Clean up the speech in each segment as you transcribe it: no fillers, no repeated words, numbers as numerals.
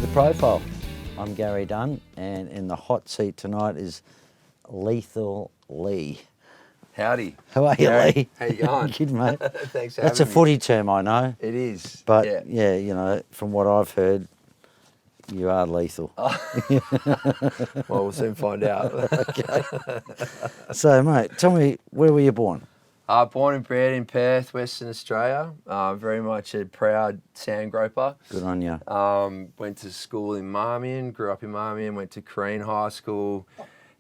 The Profile. I'm Gary Dunn, and in the hot seat tonight is Lethal Leigh. Howdy. How are you, Gary, Leigh? how you going? Good, mate. Thanks for That's a having me. footy term, I know. It is. But, yeah. you know, from what I've heard, you are lethal. Well, we'll soon find out. Okay. So, mate, tell me, where were you born? Born and bred in Perth, Western Australia. Very much a proud sandgroper. Good on you. Went to school in Marmion, grew up in Marmion, went to Crean High School,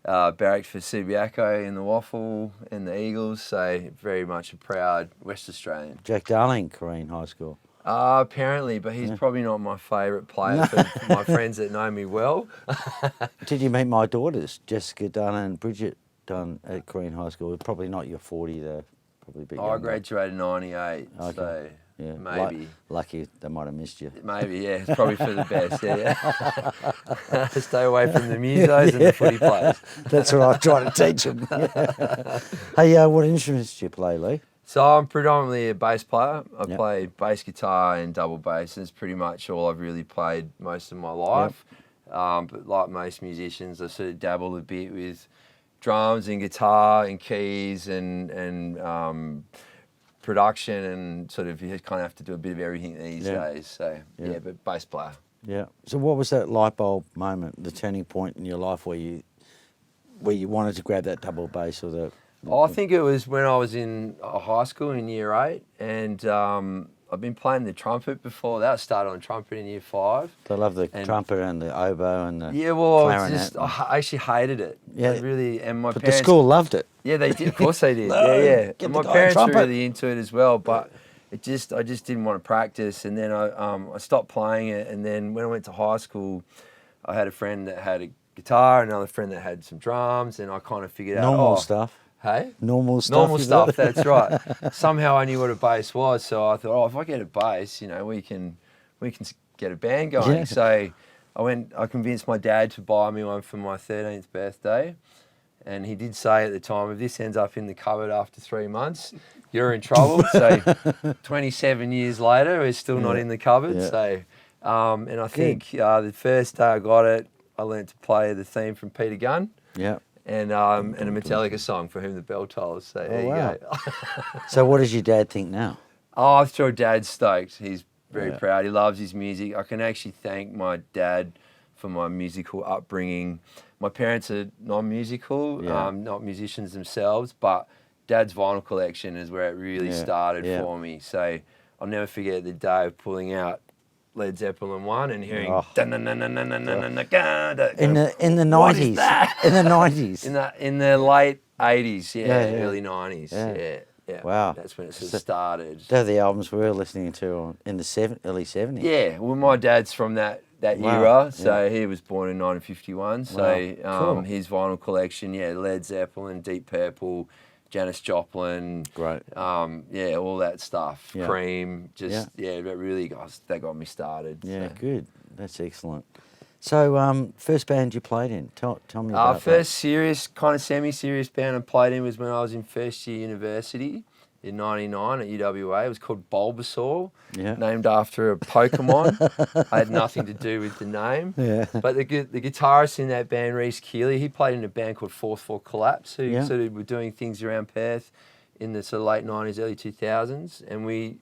barracked for Subiaco in the Waffle and the Eagles, so very much a proud West Australian. Jack Darling, Korean High School. Apparently, but he's probably not my favourite player for my friends that know me well. Did you meet my daughters, Jessica Dunn and Bridget Dunn, at Korean High School? Probably not your 40, though. Probably a bit I younger. graduated in 98, Okay. so Yeah, maybe. Lucky they might have missed you. Maybe, yeah. It's probably for the best, yeah. Stay away from the musos and the footy players. That's what I try to teach them. Hey, what instruments do you play, Leigh? So I'm predominantly a bass player. I Yep. play bass guitar and double bass. It's pretty much all I've really played most of my life. But like most musicians, I sort of dabble a bit with drums and guitar and keys and production, and sort of you kind of have to do a bit of everything these days. So yeah, but bass player. Yeah. So what was that light bulb moment, the turning point in your life where you wanted to grab that double bass or the? I think it was when I was in high school in year 8, and I've been playing the trumpet before. That started on trumpet in year 5. I love the trumpet and the oboe and the clarinet. I actually hated it. Yeah. Really, and my But parents. the school loved it. Yeah, they did. Of course they did. No, yeah. get And the my guy a parents were trumpet. really into it as well, but I just didn't want to practice. And then I stopped playing it. And then when I went to high school, I had a friend that had a guitar, another friend that had some drums, and I kind of figured out Normal stuff. Hey? Normal stuff. Normal is stuff, it? that's right. Somehow I knew what a bass was, so I thought, if I get a bass, we can get a band going. Yeah. So I convinced my dad to buy me one for my 13th birthday, and he did say at the time, if this ends up in the cupboard after 3 months, you're in trouble. So 27 years later, it's still not in the cupboard. Yeah. So, and I think the first day I got it, I learned to play the theme from Peter Gunn. Yeah. And a Metallica song, For Whom the Bell Tolls. So there you go. So what does your dad think now? Oh, I'm sure Dad's stoked. He's very proud. He loves his music. I can actually thank my dad for my musical upbringing. My parents are non-musical, not musicians themselves, but Dad's vinyl collection is where it really started for me. So I'll never forget the day of pulling out Led Zeppelin 1 and hearing in the 90s. In In the 90s. In the late 80s, early 90s. Yeah. Wow. That's when it sort of started. They're the albums we were listening to in the early 70s. Yeah, well, my dad's from that era, so he was born in 1951. So Cool. his vinyl collection, Led Zeppelin, Deep Purple, Janis Joplin, Great. all that stuff. Yeah. Cream, that really that got me started. Yeah, so. good. That's excellent. So, first band you played in? Tell me about that. First serious, kind of semi-serious band I played in was when I was in first year university in 99 at UWA. It was called Bulbasaur, named after a Pokemon. I had nothing to do with the name. Yeah. But the guitarist in that band, Reece Keeley, he played in a band called Fourth Floor Collapse, who sort of were doing things around Perth in the sort of late 90s, early 2000s. And we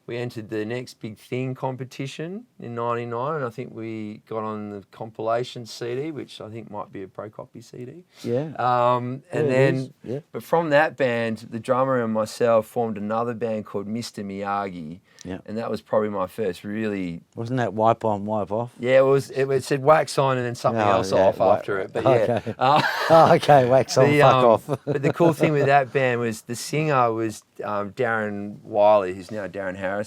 entered the Next Big Thing competition in 99, and I think we got on the compilation CD, which I think might be a ProCopy CD. Yeah. But from that band, the drummer and myself formed another band called Mr. Miyagi, and that was probably my first really... Wasn't that Wipe On, Wipe Off? Yeah, it said wax on and then something else off after it, but okay. Okay, wax on, fuck off. But the cool thing with that band was the singer was Darren Wiley, who's now Darren Harrison.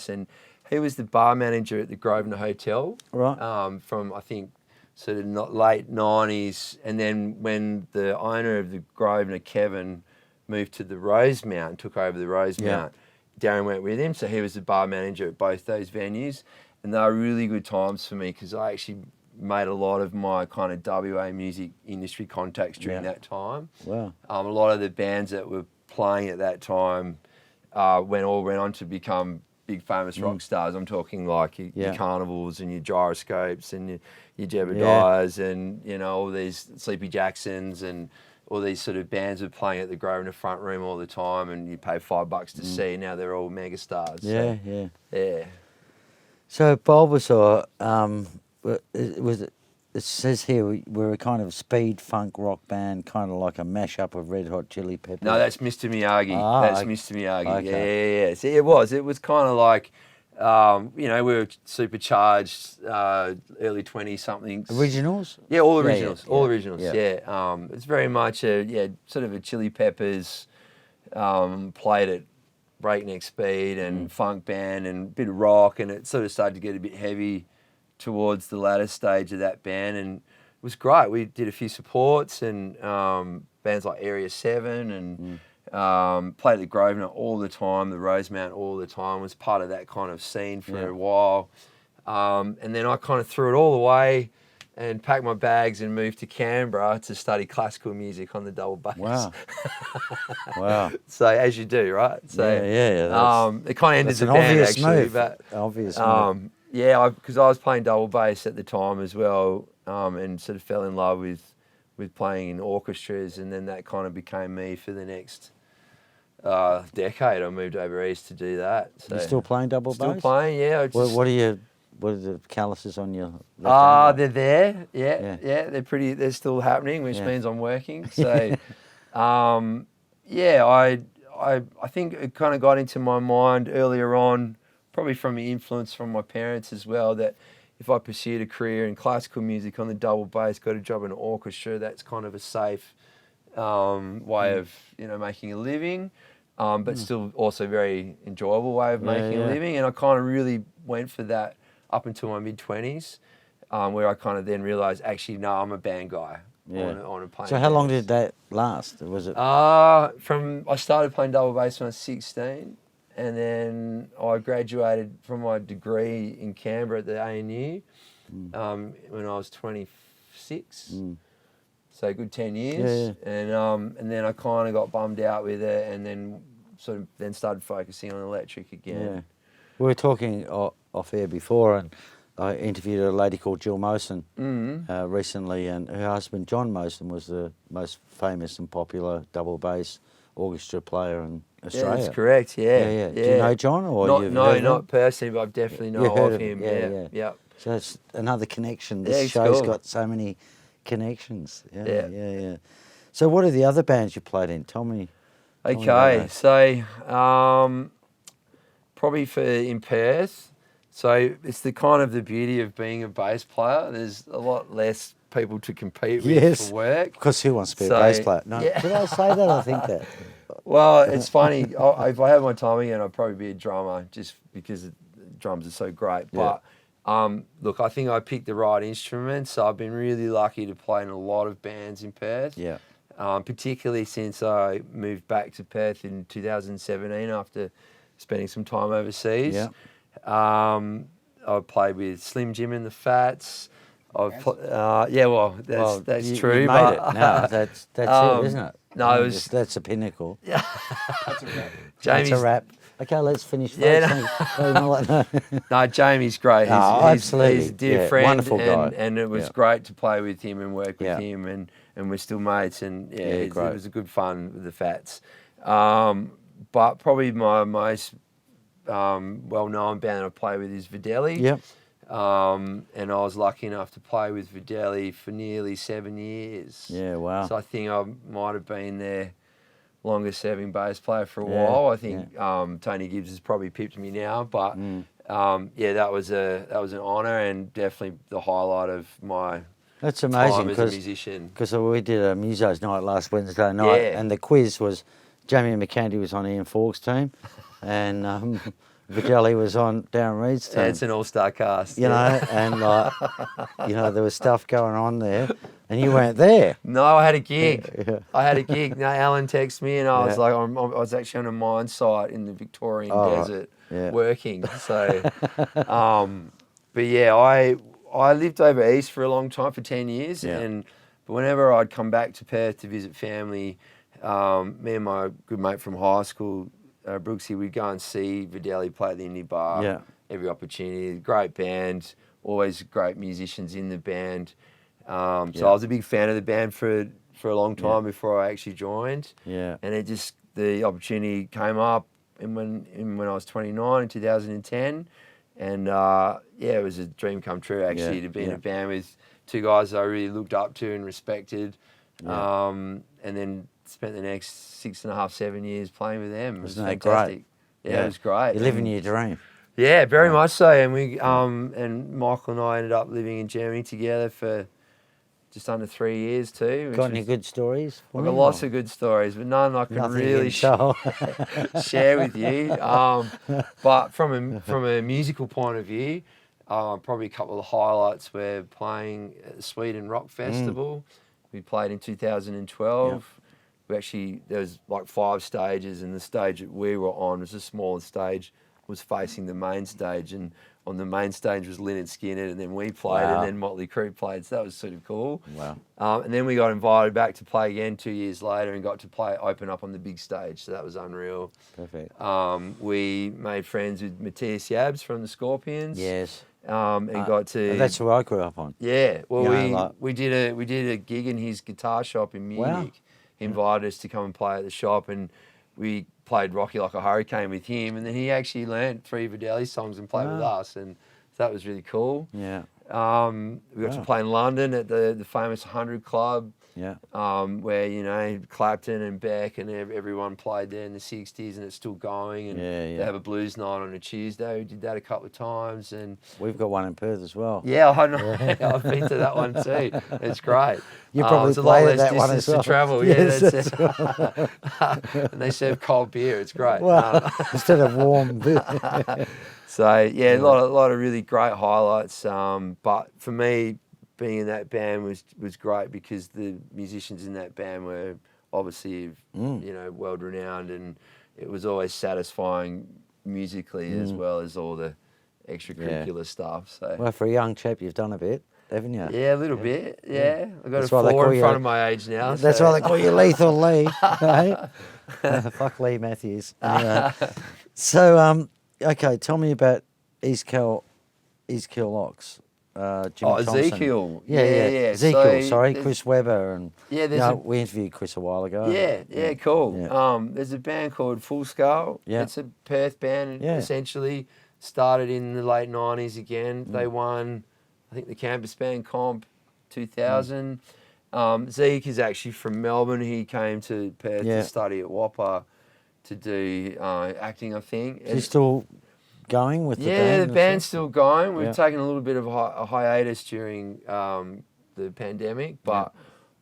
He was the bar manager at the Grosvenor Hotel, Right. from I think sort of late 90s, and then when the owner of the Grosvenor, Kevin, moved to the Rosemount and took over the Rosemount, Darren went with him, so he was the bar manager at both those venues, and they were really good times for me because I actually made a lot of my kind of WA music industry contacts during that time. Wow. A lot of the bands that were playing at that time went on to become big famous rock stars. I'm talking like your Carnivals and your Gyroscopes and your Jebediahs and, you know, all these Sleepy Jacksons and all these sort of bands were playing at the Grosvenor front room all the time, and you pay $5 to see. Now they're all mega stars. Yeah, so, yeah. So Bulbasaur, it says here we're a kind of speed funk rock band, kind of like a mashup of Red Hot Chili Peppers. No, that's Mr. Miyagi. That's Mr. Miyagi. Okay. Yeah. See, it was kind of like, you know, we were supercharged, early 20-somethings. Originals? Yeah, all originals. Yeah. All originals, yeah. It's very much sort of a Chili Peppers, played at breakneck speed and funk band and a bit of rock, and it sort of started to get a bit heavy towards the latter stage of that band, and it was great. We did a few supports and bands like Area 7 and played at the Grosvenor all the time, the Rosemount all the time, was part of that kind of scene for a while. And then I kind of threw it all away and packed my bags and moved to Canberra to study classical music on the double bass. Wow. Wow. So as you do, right? So it kind of ended the band actually, but obvious move. Yeah, because I was playing double bass at the time as well, and sort of fell in love with playing in orchestras, and then that kind of became me for the next decade. I moved over east to do that. So You're still playing double bass? Still playing, yeah. What are the calluses on your left hand? They're there. Yeah. They're still happening, which means I'm working. So, I think it kind of got into my mind earlier on, probably from the influence from my parents as well, that if I pursued a career in classical music on the double bass, got a job in an orchestra, that's kind of a safe way of, you know, making a living, but still also very enjoyable way of making a living. And I kind of really went for that up until my mid-20s, where I kind of then realised, actually, no, I'm a band guy. Yeah. I want to play. So how long did that last? Was it? I started playing double bass when I was 16. And then I graduated from my degree in Canberra at the ANU when I was 26. So a good 10 years. Yeah. And then I kind of got bummed out with it, and then started focusing on electric again. Yeah. We were talking off air before, and I interviewed a lady called Jill Mosen recently, and her husband John Mosen was the most famous and popular double bass orchestra player in Australia. Yeah, that's correct. Yeah. Do you know John, or not personally, but I definitely know of him. Yeah. So it's another connection. This show's got so many connections. Yeah. So what are the other bands you played in? Tell me. Okay, so probably in Perth. So it's the kind of the beauty of being a bass player. There's a lot less people to compete with for work. Because who wants to be a bass player? No, did I say that? I think that. Well, it's funny. If I had my time again, I'd probably be a drummer, just because drums are so great. Yeah. But look, I think I picked the right instrument. So I've been really lucky to play in a lot of bands in Perth. Yeah. Particularly since I moved back to Perth in 2017 after spending some time overseas. Yeah. I played with Slim Jim and the Fats. That's true. You made it. No, that's it, isn't it? No, that's a pinnacle. Yeah. That's a wrap. That's a wrap. Okay, let's finish. No, Jamie's great. Absolutely. He's a dear friend. Wonderful guy. And it was great to play with him and work with him, and we're still mates. And it was a good fun with the Fats. But probably my most well-known band I play with is Videlli. Yep. And I was lucky enough to play with Videlli for nearly 7 years. Yeah, wow. So I think I might have been their longest serving bass player for a while. I think Tony Gibbs has probably pipped me now, but that was an honour and definitely the highlight of my That's amazing, time as a musician. Because we did a Musos night last Wednesday night, and the quiz was Jamie McCandy was on Ian Falk's team, and Videlli was on Darren Reed's team. Yeah, it's an all-star cast. You know, and there was stuff going on there, and you weren't there. No, I had a gig. I had a gig. No, Alan texted me, and I was like, I was actually on a mine site in the Victorian desert working. So, but yeah, I lived over east for a long time, for 10 years, but whenever I'd come back to Perth to visit family, me and my good mate from high school, Brooksy, we'd go and see Videlli play at the Indie Bar. Yeah. Every opportunity. Great band, always great musicians in the band. So I was a big fan of the band for a long time before I actually joined. Yeah. And the opportunity came up when I was 29 in 2010. And it was a dream come true actually to be in a band with two guys I really looked up to and respected. Yeah. And then spent the next 6.5, 7 years playing with them. It was Isn't that fantastic. great? Yeah, it was great. You're living your dream. Yeah, very much so. And we and Michael and I ended up living in Germany together for just under 3 years too. Got any good stories? I've got lots of good stories, but none I can really share with you. But from a musical point of view, probably a couple of the highlights were playing at the Sweden Rock Festival. We played in 2012. There was like 5 stages, and the stage that we were on was a smaller stage, was facing the main stage, and on the main stage was Lynyrd Skynyrd, and then we played, and then Motley Crue played, so that was sort of cool. Wow. And then we got invited back to play again 2 years later and got to open up on the big stage, so that was unreal. Perfect. We made friends with Matthias Yabs from the Scorpions. Yes. And got to... That's who I grew up on. Yeah. Well, we did a gig in his guitar shop in Munich. Wow. He invited us to come and play at the shop, and we played Rocky Like a Hurricane with him, and then he actually learnt 3 Videlli songs and played with us, and that was really cool. Yeah. We got to play in London at the famous 100 Club. Yeah. Where, Clapton and Beck and everyone played there in the 60s, and it's still going. And they have a blues night on a Tuesday. We did that a couple of times. And we've got one in Perth as well. Yeah, I know. I've been to that one too. It's great. You probably it's a lot played less that one distance as well. to travel. Yes, Yeah, that's it. And they serve cold beer. It's great. Well, instead of warm beer. So, a lot of really great highlights. But for me, being in that band was great because the musicians in that band were obviously, world renowned, and it was always satisfying musically as well as all the extracurricular stuff. So, well, for a young chap, you've done a bit, haven't you? Yeah, a little bit. Yeah, I've got That's a 4 in front you, of my age now. That's why they call you Lethal Leigh. Right? Fuck Leigh Matthews. Anyway. So, okay, tell me about East Killlocks. Jimmy Thompson. Ezekiel. Yeah. Ezekiel, sorry, Chris Webber. And we interviewed Chris a while ago. Yeah, cool. Yeah. There's a band called Full Scale. Yeah. It's a Perth band, essentially. Started in the late 90s again. They won, I think, the Campus Band Comp 2000. Zeke is actually from Melbourne. He came to Perth to study at WAPA to do acting, I think. Is he still going with the band? Yeah, the band's still going. We've taken a little bit of a hiatus during the pandemic, but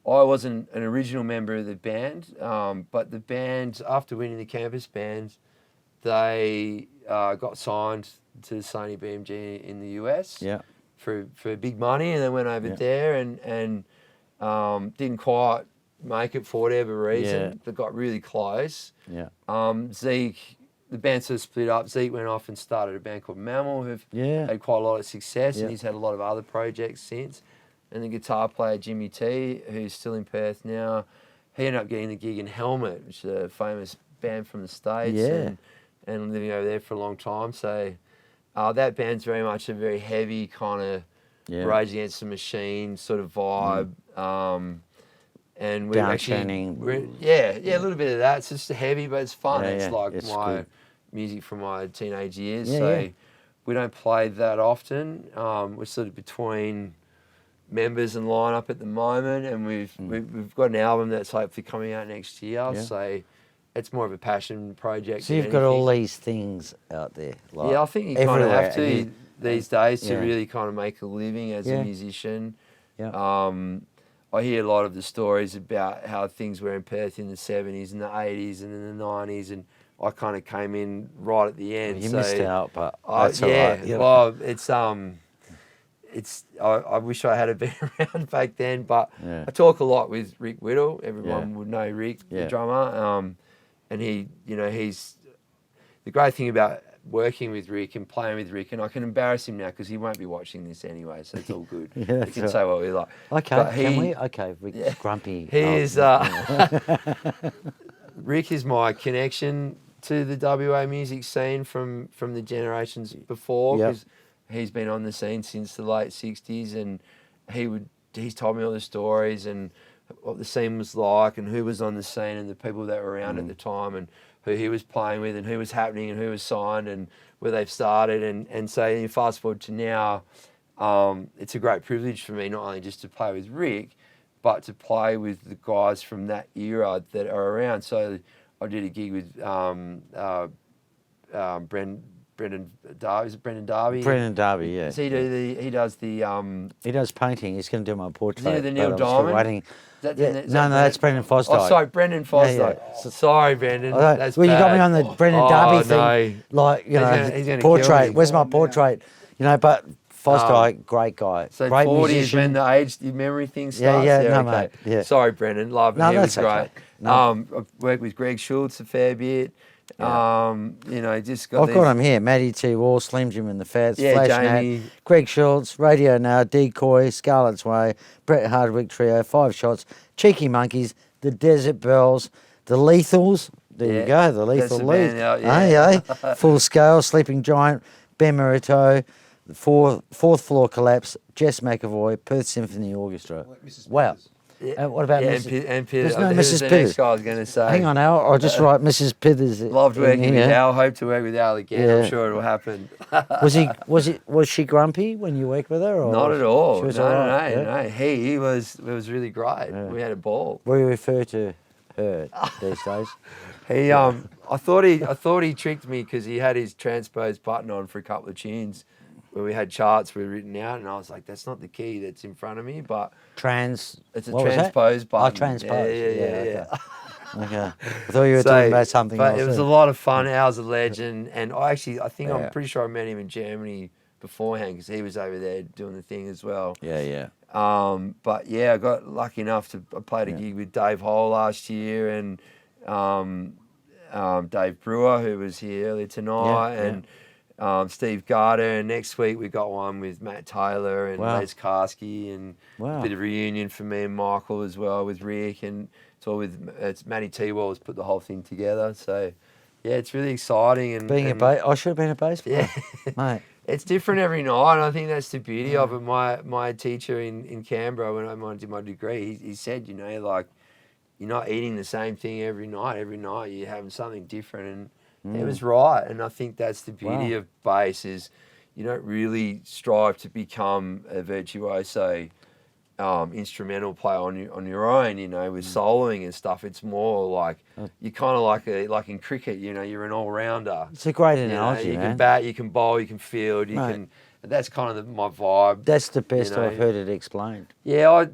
I wasn't an original member of the band. But the band, after winning the Campus Band, they got signed to Sony BMG in the US for big money, and they went over there and didn't quite make it for whatever reason. They got really close. Zeke, the band sort of split up. Zeke went off and started a band called Mammal, who've had quite a lot of success, and he's had a lot of other projects since. And the guitar player, Jimmy T, who's still in Perth now, he ended up getting the gig in Helmet, which is a famous band from the States, and living over there for a long time. So that band's very much a very heavy kind of Rage Against the Machine sort of vibe. And we're actually, a little bit of that. It's just heavy, but it's fun. It's like it's my music from my teenage years. We don't play that often. We're sort of between members and lineup at the moment, and we've got an album that's hopefully coming out next year. So it's more of a passion project. So you've got all these things out there. Like I think you kind of have to these days to really kind of make a living as a musician. I hear a lot of the stories about how things were in Perth in the 70s and the 80s and in the 90s, and I kind of came in right at the end. You missed out, but that's all right. Well, I wish I had been around back then, but I talk a lot with Rick Whittle. Everyone would know Rick, the drummer, and he's the great thing about working with Rick and playing with Rick, and I can embarrass him now because he won't be watching this anyway, so it's all good. We can say what we like. Okay, can we? Okay, Rick's grumpy. He is. Rick is my connection to the WA music scene from the generations before, Yep. because he's been on the scene since the late 60s, and he's told me all the stories and what the scene was like and who was on the scene and the people that were around at the time and who he was playing with and who was happening and who was signed and where they've started. And so you fast forward to now, it's a great privilege for me not only just to play with Rick, but to play with the guys from that era that are around. So I did a gig with Brendan Darby. Is it Brendan Darby? Brendan Darby, yeah. Does he do he does the He does painting. He's going to do my portrait. Yeah, the Neil but I was still Diamond? waiting. Is No, that's Brendan Fosdyke. Oh, sorry, Brendan Fosdyke. Yeah. Sorry, Brendan. That's well, you got me bad. on the Brendan Darby thing. No. Like, you know, he's gonna kill portrait. me. Where's my portrait? You know, but Fosdyke, great guy. So great 40 musician. is when the age, the memory thing Yeah, starts. no, mate, yeah. Sorry, Brendan. Love him. No, He was that's great. okay. No. I've worked with Greg Schultz a fair bit. Yeah. You know, just got I've got him here. Matty T. Wall, Slim Jim and the Fats, Yeah, Flash Jamie. Nat, Greg Schultz, Radio Now, Decoy, Scarlet's Way, Brett Hardwick Trio, Five Shots, Cheeky Monkeys, the Desert Bells, the Lethals. There you go, the That's Lethal the Leads. band, yeah. Full Scale, Sleeping Giant, Ben Merito, the Fourth Floor Collapse, Jess McAvoy, Perth Symphony Orchestra. Wow. What about Mrs. And Peter? There's no Who's Mrs. the Pithers. next guy I was going to say. Hang on, Al. I'll just write Mrs. Pithers. Loved working in with here. Al. Hope to work with Al again. Yeah. I'm sure it'll happen. Was she grumpy when you worked with her? Or Not at all. She was No. all right, yeah? No. He was. It was really great. Yeah. We had a ball. We refer to her these days. He I thought he tricked me because he had his transposed button on for a couple of tunes where we had charts were written out, and I was like, that's not the key that's in front of me, but it's a what was that? transposed button. Oh, transposed. Yeah. Okay. I thought you were talking about something but else. it was a lot of fun. Al's a legend, and I think Yeah. I'm pretty sure I met him in Germany beforehand because he was over there doing the thing as well. Yeah. But yeah, I got lucky enough to I played a gig with Dave Hole last year and Dave Brewer, who was here earlier tonight, and Steve Garter. And next week we got one with Matt Taylor and Les Karski, and a bit of reunion for me and Michael as well with Rick, and it's Matty T-Wall's put the whole thing together. So yeah, it's really exciting. And I should have been a bass player. Yeah. Mate. It's different every night, and I think that's the beauty of it. My teacher in Canberra, when I did my degree, he said, you know, like, you're not eating the same thing every night. Every night you're having something different, and it was right. And I think that's the beauty of bass is you don't really strive to become a virtuoso instrumental player on your own, you know, with soloing and stuff. It's more like you're kind of like in cricket, you know, you're an all-rounder. It's a great analogy, You man. can bat, you can bowl, you can field, you can. That's kind of my vibe. That's the best you know. I've heard it explained. Yeah,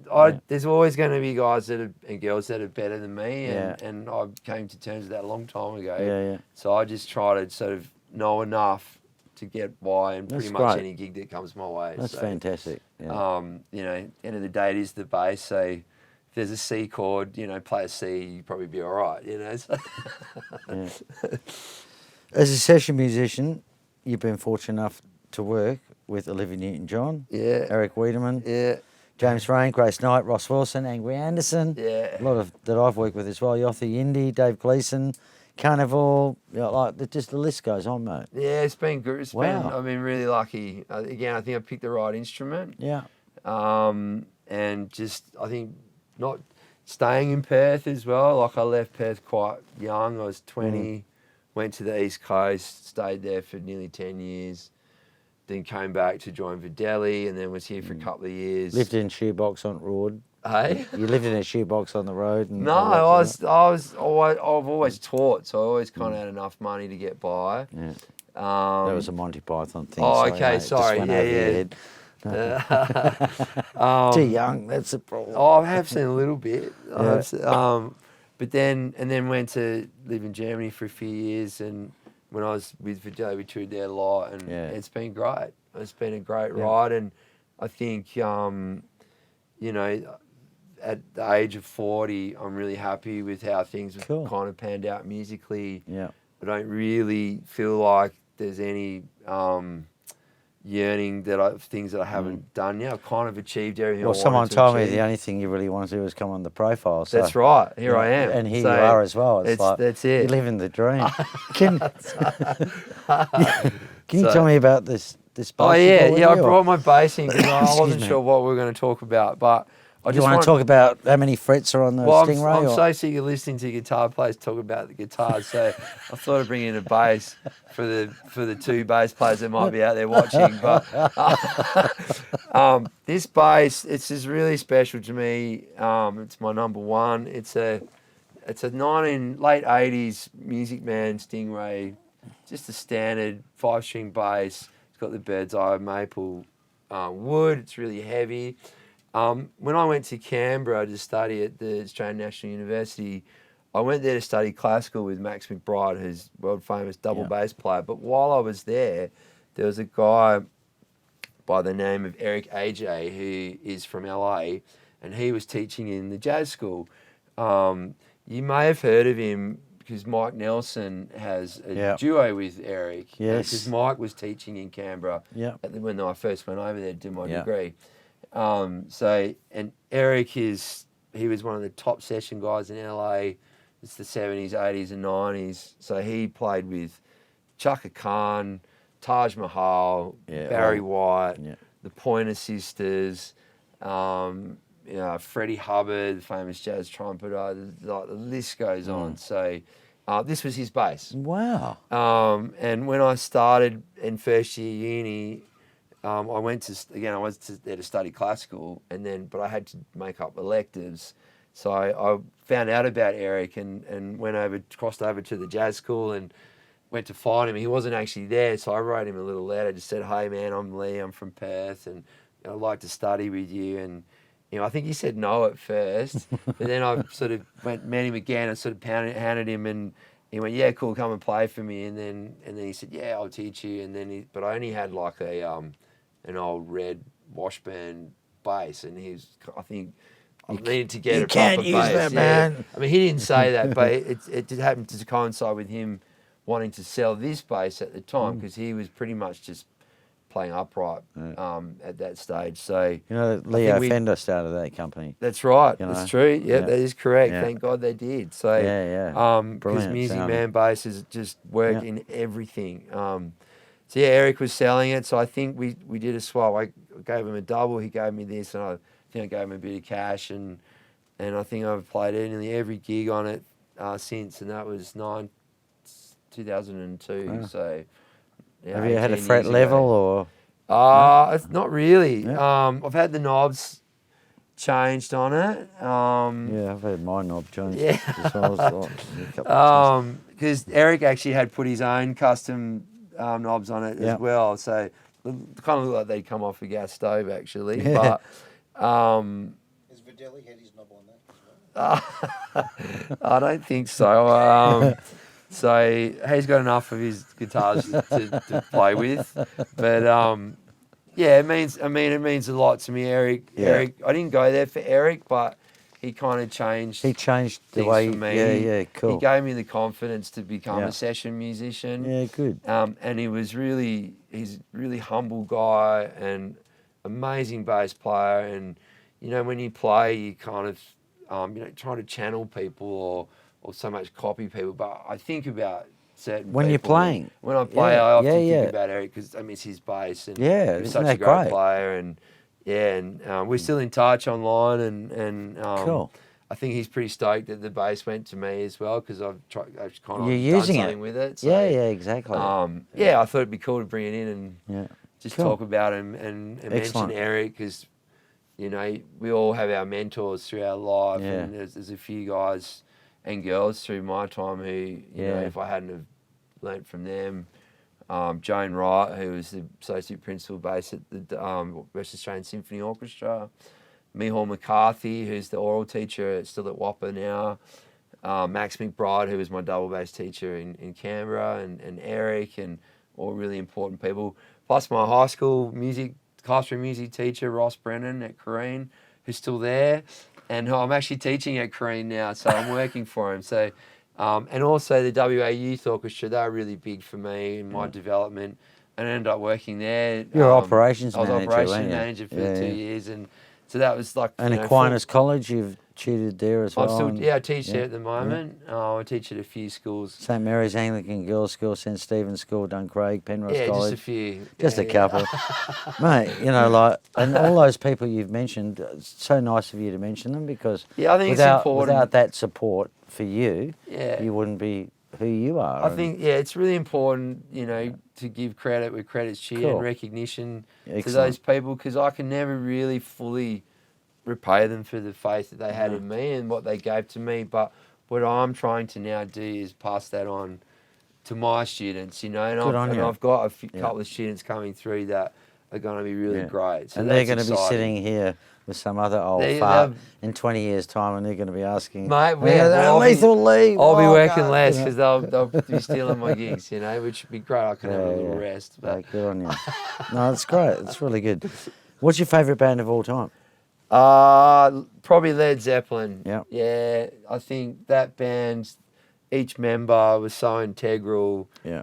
there's always going to be guys and girls that are better than me, and I came to terms with that a long time ago. Yeah. So I just try to sort of know enough to get by, and pretty much any gig that comes my way. That's fantastic. Yeah. You know, end of the day, it is the bass. So if there's a C chord, you know, play a C, you'd probably be all right. You know. So. As a session musician, you've been fortunate enough to work with Olivia Newton-John, Eric Wiedemann, James Rain, Grace Knight, Ross Wilson, Angry Anderson. Yeah. A lot of that I've worked with as well. Yothi Indy, Dave Gleason, Carnival. You know, like just the list goes on, mate. Yeah, it's been good. I've been really lucky. Again, I think I picked the right instrument. Yeah. And just I think not staying in Perth as well. Like I left Perth quite young. I was 20. Went to the East Coast, stayed there for nearly 10 years. Then came back to join Videli, and then was here for a couple of years. Lived in shoebox on road. Hey? You lived in a shoebox on the road. And No, I've always taught, so I always kind of had enough money to get by. Yeah. That was a Monty Python thing. Oh, sorry, okay, mate. sorry. Just went over your head. Too young. That's the problem. Oh, I have seen a little bit. Yeah. But then went to live in Germany for a few years, and when I was with Videli, we toured there a lot, and it's been great. It's been a great ride, and I think, you know, at the age of 40, I'm really happy with how things have kind of panned out musically. Yeah. I don't really feel like there's any, yearning things that I haven't done yet. I've kind of achieved everything. Well, I someone wanted to told me achieve. the only thing you really want to do is come on the profile. So, That's right. Here I am, and here So you are as well. It's like that's it. you're living the dream. Can you So- tell me about this bass? Oh you yeah, brought with yeah. I you, or- brought my bass in because I Excuse wasn't me. sure what we were going to talk about, but I You just want to talk about how many frets are on the Well, Stingray? I'm or- so sick of listening to guitar players talk about the guitars, so I thought I'd bring in a bass for the two bass players that might be out there watching. But this bass, it's just really special to me. It's my number one. It's a late '80s Music Man Stingray, just a standard 5-string bass. It's got the bird's eye maple wood. It's really heavy. When I went to Canberra to study at the Australian National University, I went there to study classical with Max McBride, who's world famous double bass player. But while I was there was a guy by the name of Eric AJ, who is from LA, and he was teaching in the jazz school. You may have heard of him because Mike Nelson has a duo with Eric. Yes. Because Mike was teaching in Canberra when I first went over there to do my degree. And Eric he was one of the top session guys in LA. It's the 70s, 80s and 90s. So he played with Chaka Khan, Taj Mahal, Barry White, the Pointer Sisters, Freddie Hubbard, the famous jazz trumpeter. The list goes on. So this was his bass. Wow. And when I started in first year uni, I went there to study classical, but I had to make up electives. So I found out about Eric and crossed over to the jazz school and went to find him. He wasn't actually there, so I wrote him a little letter. Just said, "Hey man, I'm Leigh. I'm from Perth, and I'd like to study with you." And I think he said no at first, but then I sort of met him again and sort of handed him, and he went, "Yeah, cool, come and play for me." And then he said, "Yeah, I'll teach you." And but I only had like an old red Washburn bass, and I think I needed to get a proper bass. You can't use that, man. I mean, he didn't say that, but it did happen to coincide with him wanting to sell this bass at the time because he was pretty much just playing upright at that stage. So Leo Fender started that company. That's right. That's true. Yeah, that is correct. Yeah. Thank God they did. So because Music Man basses just work in everything. So Eric was selling it. So I think we did a swap. I gave him a double. He gave me this, and I think I gave him a bit of cash, and I think I've played nearly every gig on it since, and that was 2002. Wow. So have you had a fret level or? It's not really. I've had the knobs changed on it. I've had my knob changed. Yeah. Because Eric actually had put his own custom knobs on it as well. So it kind of looked like they'd come off a gas stove actually. But has Videlli had his knob on that as well? I don't think so. So he's got enough of his guitars to play with, but it means a lot to me. Eric, I didn't go there for Eric, but he kind of changed. He changed the things way. for me. Yeah, cool. He gave me the confidence to become a session musician. Yeah, good. And he's a really humble guy and amazing bass player. And when you play, you kind of try to channel people or so much copy people, but I think about certain when people. you're playing. When I play, I often think about Eric because it's his bass, and he's such a great player, and we're still in touch online, and cool. I think he's pretty stoked that the bass went to me as well because I've kind of done using something with it. So, exactly. I thought it'd be cool to bring it in and just talk about him and mention Eric because we all have our mentors through our life, and there's a few guys and girls through my time who, if I hadn't have learnt from them, Joan Wright, who was the associate principal bass at the West Australian Symphony Orchestra, Mihal McCarthy, who's the oral teacher still at WAPA now, Max McBride, who was my double bass teacher in Canberra, and Eric, and all really important people. Plus my high school classroom music teacher, Ross Brennan at Careen, who's still there. And I'm actually teaching at Careen now, so I'm working for him. So, and also the WA Youth Orchestra, they're really big for me in my development. and I ended up working there. You're operations I was manager, operations weren't you? manager for Yeah, 2 yeah. years, and so that was like. And you know, Aquinas College, you've tutored there as well? I teach yeah, there at the moment. I teach at a few schools. St Mary's Anglican Girls' School, St Stephen's School, Duncraig, Penrose Yeah, College. just a few. Just Yeah, a couple. Mate, you know, like, and all those people you've mentioned, it's so nice of you to mention them because Yeah, I think it's important. without that support for you, Yeah. you wouldn't be who you are. I think, it's really important, you know, to give credit where credit's due Cool. and recognition to Excellent. those people, because I can never really fully repay them for the faith that they had in me and what they gave to me. But what I'm trying to now do is pass that on to my students, you know, and, Good on you. I've got a couple of students coming through that are going to be really great. So and they're going that's to be exciting. sitting here with some other old They- fart they'll- in 20 years' time, and they're going to be asking, Mate, Lethal Leigh. I'll be oh, working God," less you know. because they'll be stealing my gigs, you know, which would be great. I can have a little rest. But Hey, good on you. No, it's great. It's really good. What's your favourite band of all time? probably Led Zeppelin. Yep. Yeah, I think that band, each member was so integral. Yeah.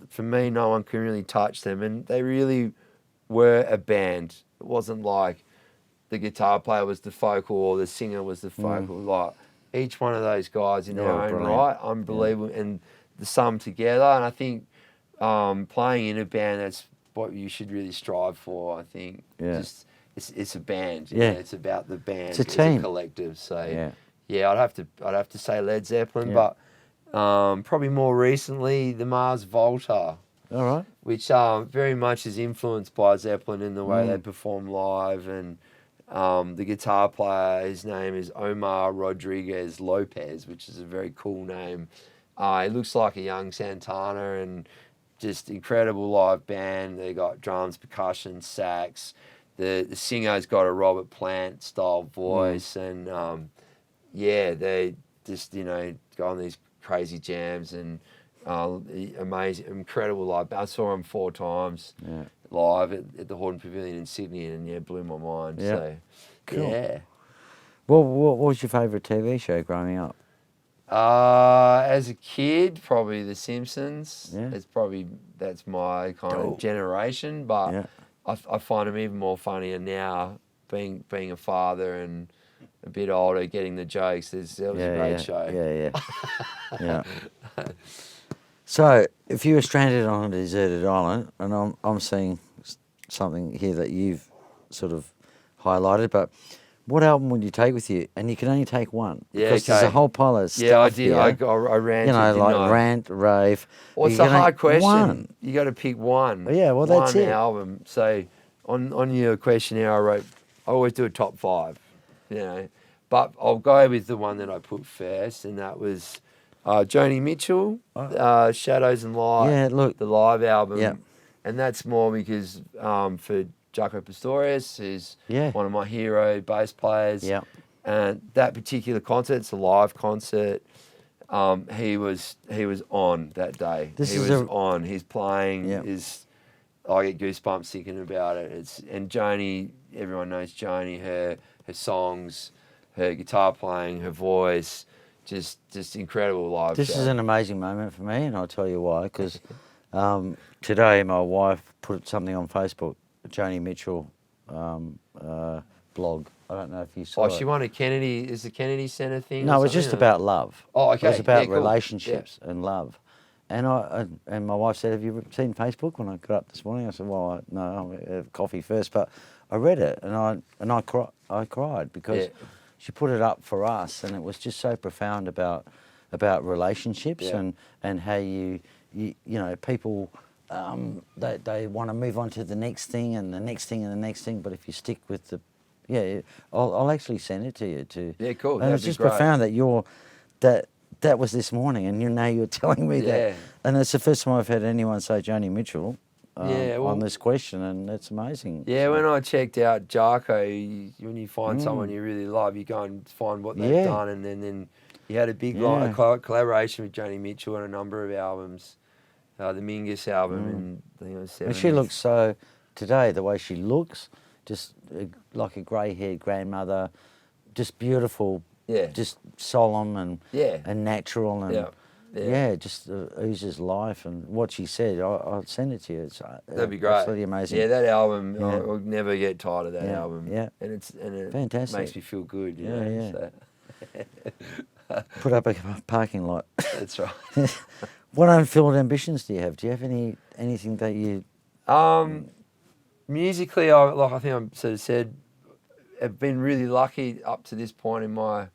For me, no one can really touch them, and they really were a band. It wasn't like the guitar player was the focal or the singer was the focal. Like each one of those guys in their own brilliant. right, unbelievable, and the sum together. And I think playing in a band, that's what you should really strive for. I think. Yeah. Just it's a band. Yeah. It's about the band. It's a as team. a collective. So Yeah. yeah, I'd have to say Led Zeppelin, Yeah. but probably more recently the Mars Volta, All right. which very much is influenced by Zeppelin in the way they perform live, and the guitar player, his name is Omar Rodriguez Lopez, which is a very cool name. He looks like a young Santana, and just incredible live band. They got drums, percussion, sax. The singer's got a Robert Plant style voice, and they just go on these crazy jams, and amazing, incredible live. I saw them 4 times live at the Hordern Pavilion in Sydney, and blew my mind. Yeah. So Cool. yeah. Well, what was your favourite TV show growing up? As a kid, probably The Simpsons. Yeah. That's my kind of generation, but Yeah. I find them even more funnier now, being a father and a bit older, getting the jokes. That was a great show. Yeah. So, if you were stranded on a deserted island, and I'm seeing something here that you've sort of highlighted, but what album would you take with you? And you can only take one. Yeah, because there's a okay. whole pile of stuff. Yeah, I did. here. I ranted. You know, didn't like I? rant, rave. Well, it's You a can only- hard question. One. You got to pick one. Yeah, well, that's one it. album. So on your questionnaire, I always do a top 5, but I'll go with the one that I put first, and that was Joni Mitchell, Shadows and Light. Yeah, look. The live album. Yeah. And that's more because for Jaco Pastorius, who's one of my hero bass players. Yeah. And that particular concert, it's a live concert. He was on that day. On. He's playing. I get goosebumps thinking about it. And Joni, everyone knows Joni. Her songs, her guitar playing, her voice, just incredible live. This show. is an amazing moment for me, and I'll tell you why. Because today my wife put something on Facebook, Joni Mitchell blog. I don't know if you saw it. She won a Kennedy. Is the Kennedy Center thing? No, it was just about love. Oh, okay. It was about cool. relationships and love. And and my wife said, "Have you seen Facebook?" When I got up this morning, I said, "Well, no, I'll have coffee first." But I read it, and I cried because she put it up for us, and it was just so profound about relationships and how you people they want to move on to the next thing and the next thing and the next thing, but if you stick with the I'll actually send it to you. Yeah, cool. And it's just profound that that was this morning, and you're telling me that. And it's the first time I've heard anyone say Joni Mitchell on this question, and it's amazing. Yeah, when I checked out Jaco, when you find someone you really love, you go and find what they've done, and then you had a big collaboration with Joni Mitchell on a number of albums. The Mingus album, and I think it was 70s. And she looks so, today, the way she looks, just like a grey-haired grandmother, just beautiful, just solemn and natural, and yeah, just oozes life. And what she said, I'll send it to you. It's That'd be great. absolutely amazing. Yeah, that album, Yeah. I'll never get tired of that Yeah, album. yeah. And it Fantastic. makes me feel good, you Yeah, know. yeah. So. Put up a parking lot. That's right. What unfulfilled ambitions do you have? Do you have anything that you? Musically, I think I sort of said, I've been really lucky up to this point in my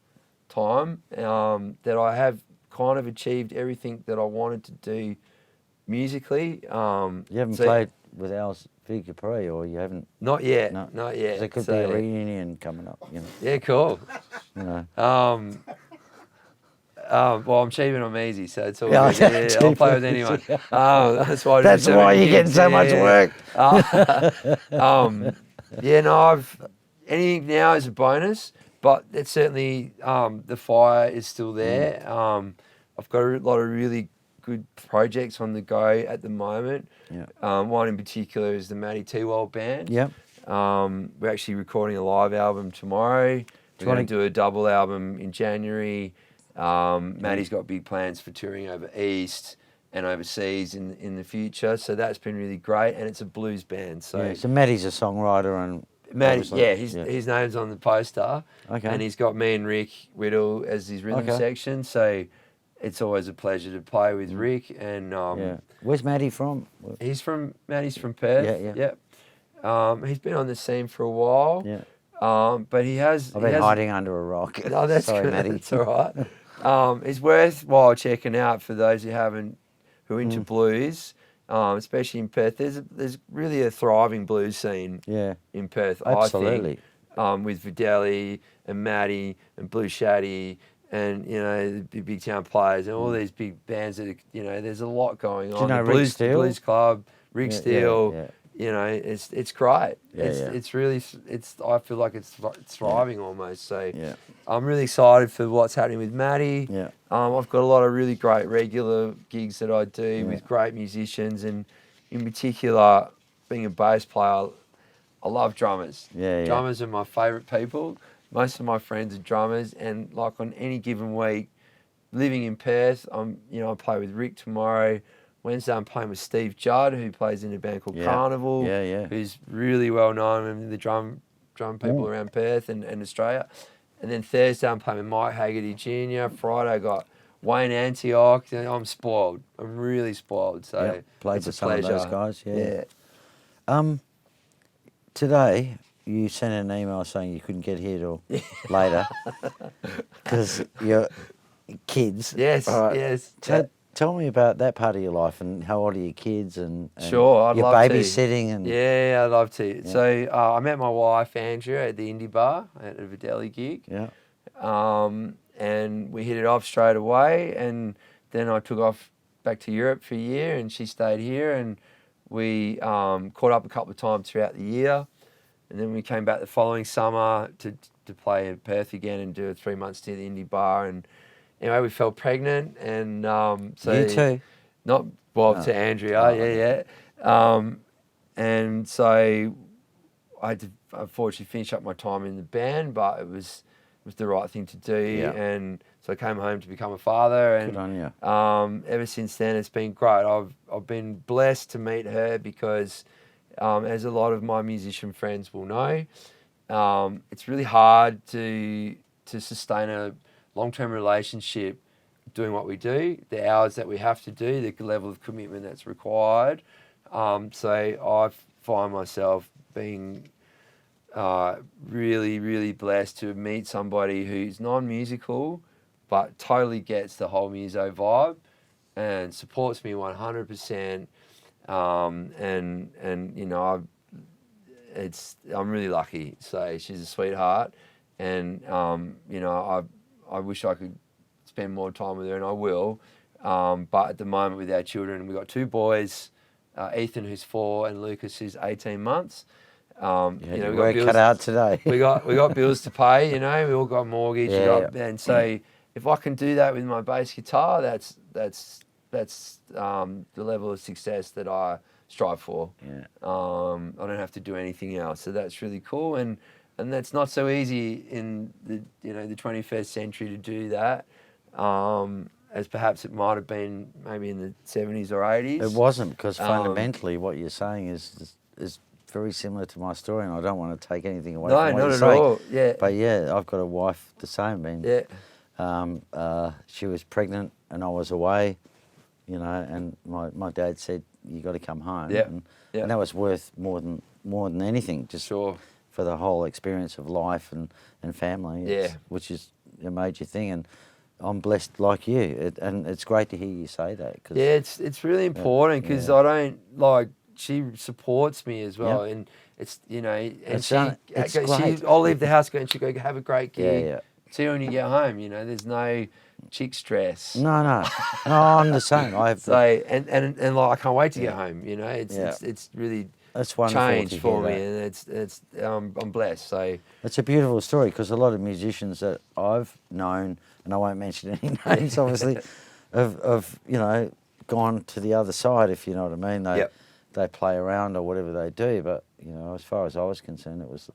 time that I have kind of achieved everything that I wanted to do musically. You haven't played with Al's Big Capri, or you haven't? Not yet. No. Not yet. There could be a reunion coming up. You know. Yeah, cool. You know. Well, I'm cheap and I'm easy, so it's all Yeah, good. Yeah, I'll play with cheap. anyone. That's why. That's why you're getting so much work. Yeah, no, anything now is a bonus, but it's certainly the fire is still there. I've got a lot of really good projects on the go at the moment. Yeah. One in particular is the Matty T-Wild Band. Yep. We're actually recording a live album tomorrow. We're going to do a double album in January. Matty's got big plans for touring over east and overseas in the future, so that's been really great. And it's a blues band. So Matty's a songwriter and. Matty, his name's on the poster. Okay. And he's got me and Rick Whittle as his rhythm section. So it's always a pleasure to play with Rick. And where's Matty from? Matty's from Perth. Yeah. Yep. He's been on the scene for a while. Yeah. But he has. I've been hiding under a rock. No, that's Sorry, good. Matty. That's all right. It's worthwhile checking out for those who are into blues. Especially in Perth, there's really a thriving blues scene. In Perth, absolutely. I think, with Videli and Matty and Blue Shaddy and the big town players and all these big bands that there's a lot going on. Do you know the Rick Steele? Blues Club, Rick Steele. Yeah. It's great. Yeah, it's really I feel like it's thriving almost. So Yeah. I'm really excited for what's happening with Matty. Yeah. I've got a lot of really great regular gigs that I do with great musicians, and in particular, being a bass player, I love drummers. Drummers are my favourite people. Most of my friends are drummers, and like on any given week, living in Perth, I play with Rick tomorrow. Wednesday, I'm playing with Steve Judd, who plays in a band called Carnival, who's really well known in the drum people around Perth and Australia. And then Thursday, I'm playing with Mike Haggerty Jr. Friday, I got Wayne Antioch. I'm spoiled. I'm really spoiled. So played with some of those guys. Yeah. Today, you sent an email saying you couldn't get here till later because your kids. Yes. Right. Yes. Tell me about that part of your life and how old are your kids and sure, I'd your love babysitting to. and Yeah, I'd love to. Yeah. So I met my wife Andrea at the Indie Bar at a Videli gig. Yeah. And we hit it off straight away, and then I took off back to Europe for a year, and she stayed here, and we caught up a couple of times throughout the year, and then we came back the following summer to play in Perth again and do a 3-month stint at the Indie Bar, and anyway, we fell pregnant, and so you too. Not to Andrea, and so I had to unfortunately finish up my time in the band, but it was the right thing to do, and so I came home to become a father, and good on you. Ever since then it's been great. I've been blessed to meet her because, as a lot of my musician friends will know, it's really hard to sustain a long-term relationship doing what we do, the hours that we have to do, the level of commitment that's required. So I find myself being really, really blessed to meet somebody who's non-musical but totally gets the whole muso vibe and supports me 100%. I'm really lucky. So she's a sweetheart, and I wish I could spend more time with her, and I will. But at the moment with our children, we've got 2 boys, Ethan, who's 4, and Lucas, who's 18 months. We got bills cut out today. we got bills to pay. We all got mortgage. And so if I can do that with my bass guitar, that's the level of success that I strive for. Yeah. I don't have to do anything else, so that's really cool. And that's not so easy in the 21st century to do that. as perhaps it might have been maybe in the 70s or 80s. It wasn't, because fundamentally what you're saying is very similar to my story, and I don't want to take anything away from what not you're at saying. all. Yeah. But yeah, I've got a wife the same. And, Yeah. she was pregnant and I was away, you know, and my dad said, you got to come home. Yeah. And, Yeah. and that was worth more than anything, just Sure. for the whole experience of life and family. Yeah. Which is a major thing. And I'm blessed like you. And it's great to hear you say that. Cause, Yeah, it's really important because I don't like. She supports me as well, and it's and It's great. I'll leave the house and she go have a great gig. Yeah. See you when you get home. You know, there's no chick stress. No, I'm the same. I have So and like I can't wait to get home. You know, it's really that's wonderful changed to for hear me, that. and it's I'm blessed. So It's a beautiful story, because a lot of musicians that I've known, and I won't mention any names, obviously, have gone to the other side, if you know what I mean. They play around or whatever they do, but as far as I was concerned, it was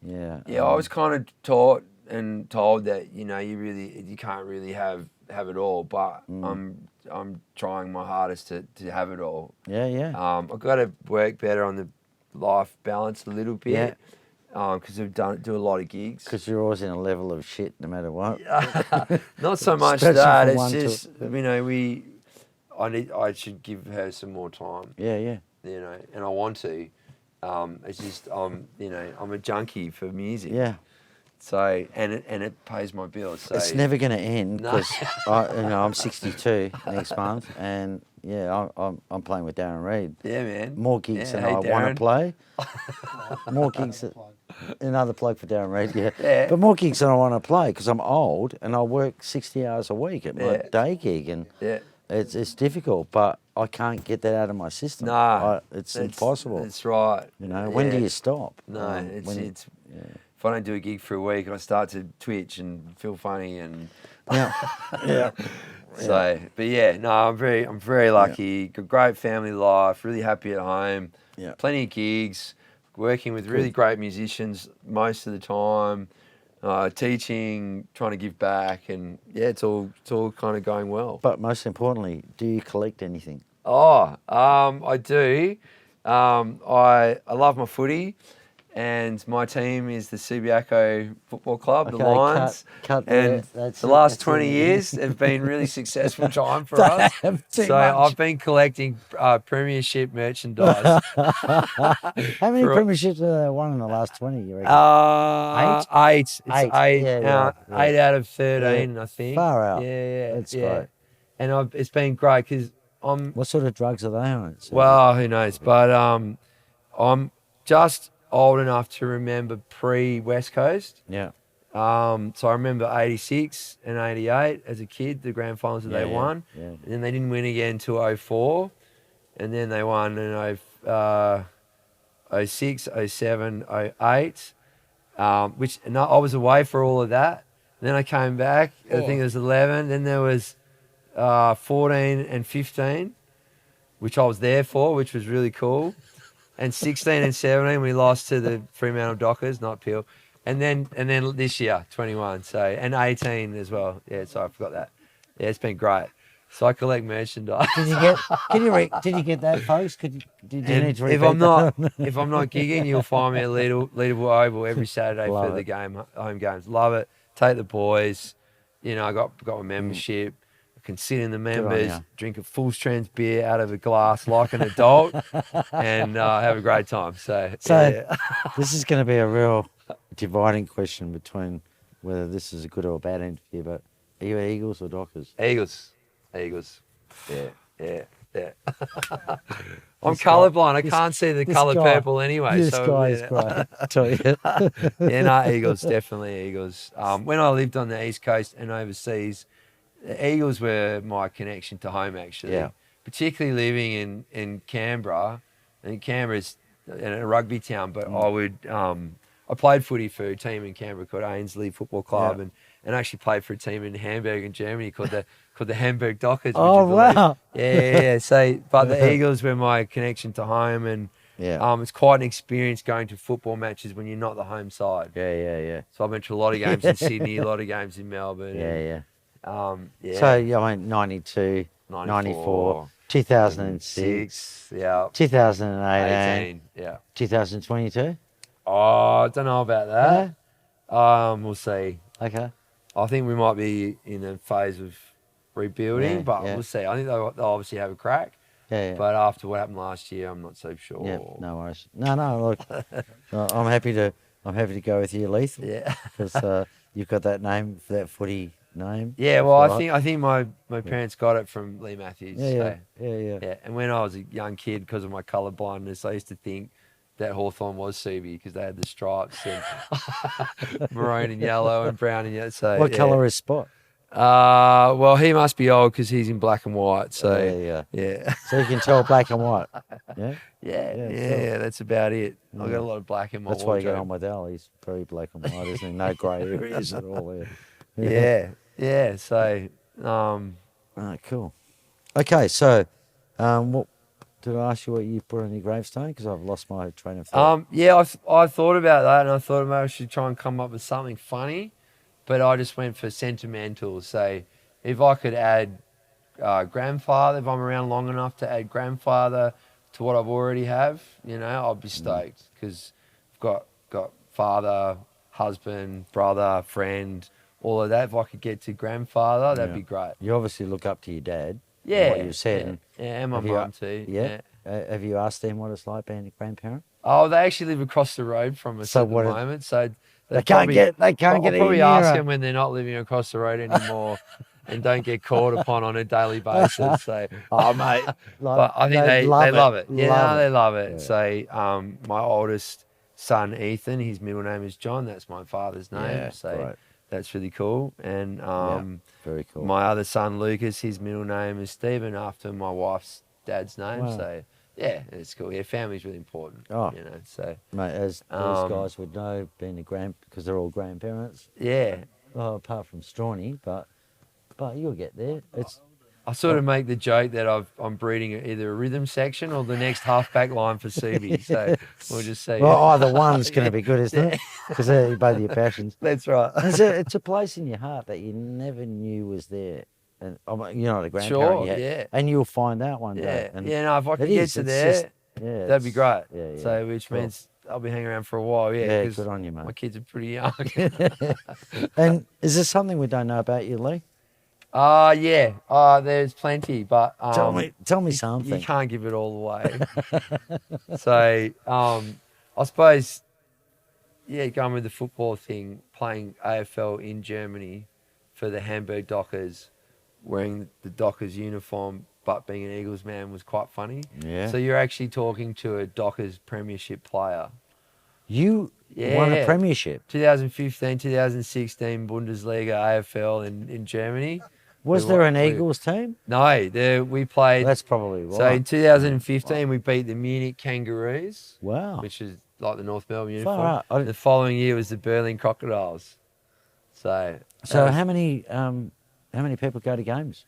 I was kind of taught and told that you can't really have it all, but I'm trying my hardest to have it all. I've got to work better on the life balance a little bit. Because I've do a lot of gigs. Because you're always in a level of shit, no matter what. Not so much Stretching that. from It's one to- just I should give her some more time. Yeah. And I want to. It's just I'm a junkie for music. Yeah. So and it pays my bills. So It's never going to end, No. because I'm 62 next month, and I'm playing with Darren Reed. Yeah, man. More gigs Yeah, than hey, I want Darren. to play. More gigs. Another plug for Darren Reed, yeah. Yeah. But more gigs than I want to play, because I'm old and I work 60 hours a week at my Yeah. day gig, and Yeah. it's difficult, but I can't get that out of my system. No, It's impossible. That's right. When do you stop? No, When it's if I don't do a gig for a week and I start to twitch and feel funny and yeah. so, but I'm very lucky. Got great family life. Really happy at home. Yeah. Plenty of gigs. Working with really great musicians most of the time. Teaching, trying to give back, and it's all kind of going well. But most importantly, do you collect anything? I do. I love my footy, and my team is the Subiaco Football Club, the Okay, Lions. cut there. And That's the it, last that's 20 it. years have been really successful time for us. So I've been collecting premiership merchandise. How many premierships have they won in the last 20, you reckon? Eight. It's Eight. eight. Yeah. 8 out of 13, I think. Far out. Yeah. That's great. And it's been great because What sort of drugs are they on? well, who knows? But I'm just old enough to remember pre-West Coast. Yeah. So I remember 86 and 88 as a kid, the grand finals that they won. Yeah. And then they didn't win again until 04. And then they won in 06, 07, 08. And I was away for all of that. Then I came back. I think it was 11. Then there was 14 and 15, which I was there for, which was really cool. And 16 and 17, we lost to the Fremantle Dockers, not Peel. And then this year, 21. So and 18 as well. Yeah, so I forgot that. Yeah, it's been great. So I collect merchandise. Did you get that, folks? Did you need to repeat if I'm that? not gigging, you'll find me at Leaderville Oval every Saturday Love for the it. home games. Love it. Take the boys. I got my membership. I can sit in the members, ya. drink a full strength beer out of a glass like an adult, and have a great time. So This is going to be a real dividing question between whether this is a good or a bad interview, but are you Eagles or Dockers? Eagles. Yeah. I'm colourblind. I can't see the colour purple anyway. This so, guy is great, I tell you. Eagles, definitely Eagles. When I lived on the East Coast and overseas, the Eagles were my connection to home, actually. Yeah. Particularly living in Canberra. And Canberra's a rugby town, but I played footy for a team in Canberra called Ainsley Football Club, and actually played for a team in Hamburg in Germany called the Hamburg Dockers. Oh, wow. Yeah. So, but the Eagles were my connection to home, and it's quite an experience going to football matches when you're not the home side. Yeah. So I've been to a lot of games in Sydney, a lot of games in Melbourne. Yeah. Yeah. So, I mean, 92, 94, 2006, Yeah. 2018, 18. Yeah. 2022. Oh, I don't know about that. We'll see. Okay. I think we might be in a phase of rebuilding, Yeah, but yeah. we'll see. I think they'll obviously have a crack. Yeah, yeah. But after what happened last year, I'm not so sure. Yeah, no worries. No, look, I'm happy to go with you, Leith, Yeah. because you've got that name, that footy name. Yeah, if well, you like. I think my parents got it from Leigh Matthews. Yeah, So, yeah. yeah. And when I was a young kid, because of my colour blindness, I used to think that Hawthorn was Subi because they had the stripes and maroon and yellow and brown and yellow. So, What yeah. colour is Spot? Well, he must be old because he's in black and white. So, yeah. So you can tell black and white. Yeah. Yeah, that's about it. I've got a lot of black in my That's why you wardrobe. get on with Al. He's very black and white, isn't he? No grey areas at all there. Yeah. So, Cool. Okay, so what did I ask you what you put on your gravestone? Because I've lost my train of thought. yeah, I thought about that, and I thought maybe I should try and come up with something funny, but I just went for sentimental. So, if I could add grandfather, if I'm around long enough to add grandfather to what I've already have, I'd be stoked because I've got father, husband, brother, friend, all of that. If I could get to grandfather, that'd be great. You obviously look up to your dad. Yeah. What you said. And my mum too. Yeah. Have you asked them what it's like being a grandparent? Oh, they actually live across the road from us at the moment, so they can't get. I'll probably ask them when they're not living across the road anymore, and don't get called upon on a daily basis. So, oh mate, but I think they love it. Yeah, they love it. Yeah. So, my oldest son Ethan, his middle name is John. That's my father's name. Yeah, so right. that's really cool. And very cool. my other son Lucas, his middle name is Stephen, after my wife's dad's name. Wow. So. Yeah, it's cool. Yeah, family's really important. Oh, So mate, as those guys would know, being because they're all grandparents. Yeah. Well, apart from Strawny, but you'll get there. I sort of make the joke that I'm breeding either a rhythm section or the next halfback line for Subi. So we'll just see. Well, either one's going to be good, isn't it? Because they're both your passions. That's right. It's a place in your heart that you never knew was there. And you're not a grandparent yet. Yeah. And you'll find out one day. And no, if I could get to there, that'd be great. Yeah. So, which means I'll be hanging around for a while. Yeah, good on you, mate. My kids are pretty young. And is there something we don't know about you, Leigh? There's plenty, but tell me something. You can't give it all away. So, I suppose, going with the football thing, playing AFL in Germany for the Hamburg Dockers, wearing the Dockers uniform, but being an Eagles man was quite funny. Yeah. So you're actually talking to a Dockers premiership player. You won a premiership. 2015, 2016 Bundesliga AFL in Germany. Was there an Eagles team? No, we played. That's probably why. So in 2015 we beat the Munich Kangaroos. Wow. Which is like the North Melbourne Far uniform. out. The following year was the Berlin Crocodiles. So how many people go to games?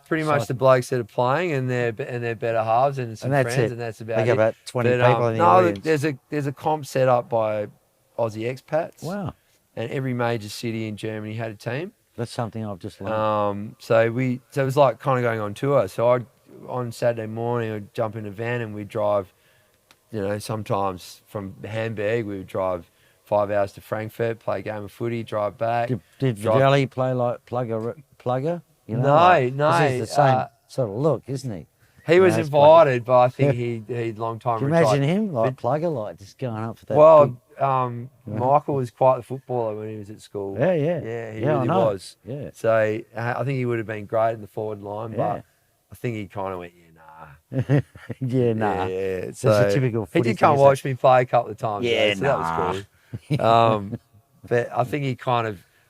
Pretty much the blokes that are playing and their better halves and some that's friends, it. and that's about they it. got about 20 people in the audience. There's a comp set up by Aussie expats. Wow. And every major city in Germany had a team. That's something I've just learned. So it was like kind of going on tour. So on Saturday morning I'd jump in a van and we'd drive, sometimes from Hamburg we would drive 5 hours to Frankfurt, play a game of footy, drive back. Did Videlli play like plugger? No. He's the same sort of look, isn't he? He was invited, but I think he'd long time Can you retired. imagine him like plugger, like just going up for that? Well, Michael was quite the footballer when he was at school. Yeah. Yeah, he really was. Yeah. So I think he would have been great in the forward line, but I think he kind of went, nah. Yeah. So that's a typical he footy did come thing, watch me play a couple of times. Yeah, so that was cool. But I think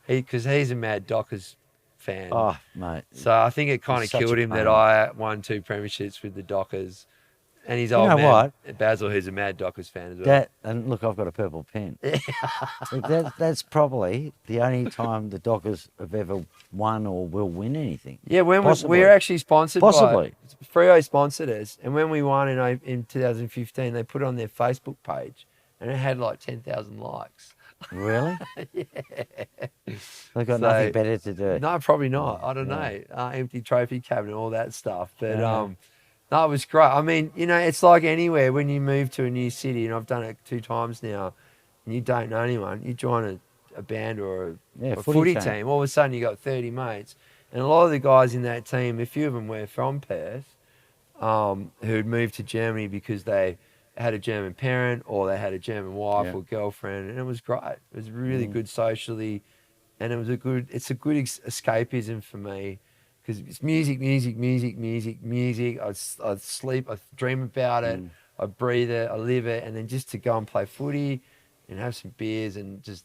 because he's a mad Dockers fan. Oh, mate. So I think it kind of Such killed a him pain. that I won 2 premierships with the Dockers. And his old know man, Basil, who's a mad Dockers fan as well. And look, I've got a purple pen. That's probably the only time the Dockers have ever won or will win anything. Yeah, when Possibly. we were actually sponsored Possibly. by Freo sponsored us, and when we won in 2015, they put it on their Facebook page, and it had like 10,000 likes. Really? Yeah. They've got So- nothing better to do. No, probably not. I don't Yeah. know. Empty trophy cabinet, all that stuff. But Yeah. no, it was great. I mean, you know, it's like anywhere when you move to a new city, and I've done it 2 times now, and you don't know anyone, you join a band or a footy team. All of a sudden, you got 30 mates, and a lot of the guys in that team, a few of them were from Perth, who had moved to Germany because they had a German parent or they had a German wife Yeah. or girlfriend, and it was great. It was really good socially, and it's a good escapism for me because it's music. I sleep, I dream about it, I breathe it, I live it, and then just to go and play footy and have some beers and just,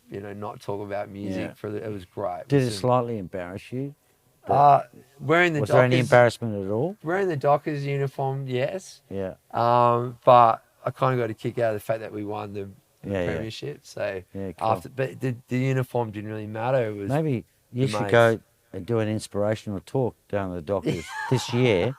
you know, not talk about music Yeah. it was great. Did it slightly embarrass you? Wearing the Was there any Dockers, embarrassment at all? wearing the Dockers uniform, yes. Yeah. But I kind of got a kick out of the fact that we won the Yeah, yeah. premiership. So Yeah, cool. after, but the uniform didn't really matter. It was Maybe you the should mates. go and do an inspirational talk down at the Dockers this year,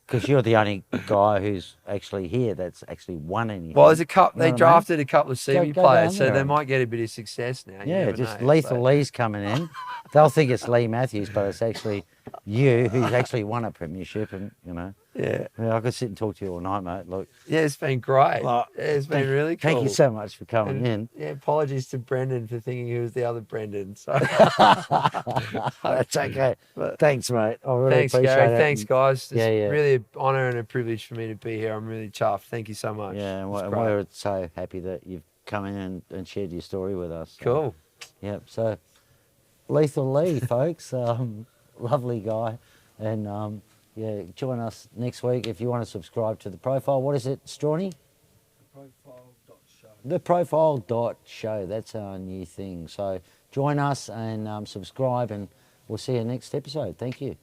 because you're the only guy who's actually here that's actually won anything. Well, there's a couple. You know They what I mean? drafted a couple of CB go players, down so there they and- might get a bit of success now. You Yeah, never just know. lethal So- Leigh's coming in. They'll think it's Leigh Matthews, but it's actually you who's actually won a premiership, and you know. Yeah, Yeah, I could sit and talk to you all night, mate. Look, yeah, it's been great. Well, Yeah, it's been really cool. thank you so much for coming And, in. yeah, apologies to Brendan for thinking he was the other Brendan. So That's okay. But- Thanks, mate. I really thanks, appreciate Gary. it. Thanks, guys. It's Yeah, yeah. really an honour and a privilege for me to be here. I'm really chuffed. Thank you so much. Yeah, and It's we're, great. we're so happy that you've come in and shared your story with us. Cool. Yep. So, Lethal Leigh, folks, lovely guy, and yeah, join us next week if you want to subscribe to the profile. What is it, Strawny? Profile.show. The profile.show. That's our new thing. So join us and subscribe, and we'll see you next episode. Thank you.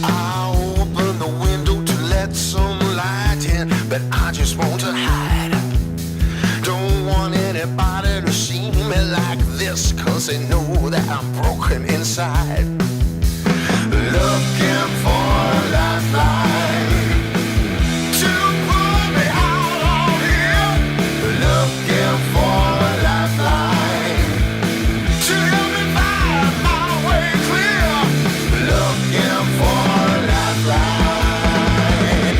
I open the window to let some light in, but I just want to hide. Don't want anybody to see me like this, 'cause they know that I'm broken inside. Looking for a lifeline to pull me out of here. Looking for a lifeline to help me find my way clear. Looking for a lifeline.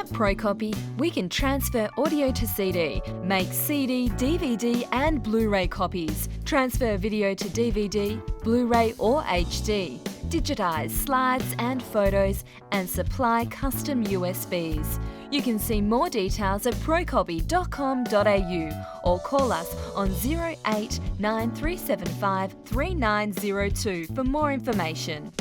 At ProCopy, we can transfer audio to CD, make CD, DVD and Blu-ray copies, transfer video to DVD, Blu-ray or HD, digitise slides and photos and supply custom USBs. You can see more details at procopy.com.au or call us on 089375 3902 for more information.